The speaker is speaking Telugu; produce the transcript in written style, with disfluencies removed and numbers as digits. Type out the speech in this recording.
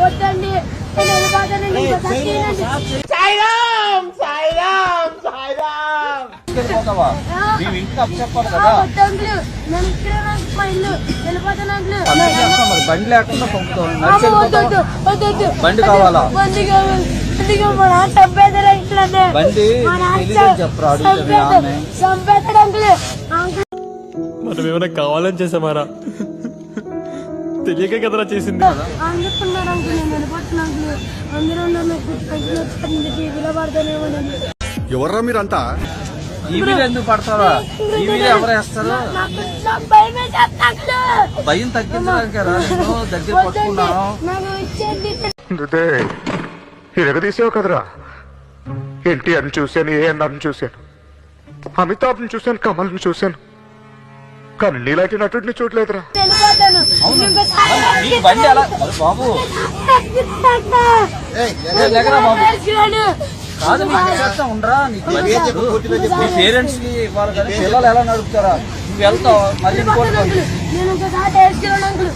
వద్దండి నేను వెళ్ళిపోతానండి. సాయిరామ్ సాయిరామ్ సాయిరామ్ వెళ్ళిపోతావా? నీవు ఇంకా చెప్పాలి కదా. వద్దు అంకుల్, నేను ఇక్కడే నాకు మా ఇల్లు. వెళ్ళిపోతాను అంకుల్. మరి బండి లేకుండా పంపుతావు. వద్దు బండి కావాలా? బండి కావాలి. బండి కావాలి. మా నాన్న చంపేస్తాడు ఇంట్లోనే. బండి మా నాన్న చెప్పరా? అడుగుతాను చంపేస్తాడు అంకుల్. అంకుల్ మనం ఏమైనా కావాలని చేసామారా? తెలియక కదరా చేసింది. అందుకున్నారు అంకుల్, నేను వెళ్ళిపోతున్నా అంకుల్. అందరూ నన్ను టీవీలో పడతానేమోనండి. ఎవర్రా మీరంతా? టీవీలో ఎందుకు పడతావా? టీవీలో ఎవరు వేస్తారు? నాకు భయం వేసేస్తుంది అంకుల్. భయం తగ్గించడానికి దగ్గర పట్టుకున్నాను. నాకు ఇచ్చేయండి. ఎరగదీసావు కదరా. ఎన్టీఆర్ని చూశాను, ఏఎన్ఆర్ని చూశాను, అమితాబ్ని చూశాను, కమల్ని చూశాను, కానీ నీలాంటి నటుడిని చూడలేదురా. వెళ్ళిపోతాను. నీకు బండి ఎలా బాబు? లేకరా బాబు. కాదు నీకు చేస్తా ఉండరా. నీకు మీ పేరెంట్స్ కి ఇవ్వాలి కానీ పిల్లలు ఎలా నడుపుతారా? నువ్వు వెళ్తావు మళ్ళీ ఇంకోటి బండి. నేను ఒకసారి వేసుకున్నాను అంకుల్.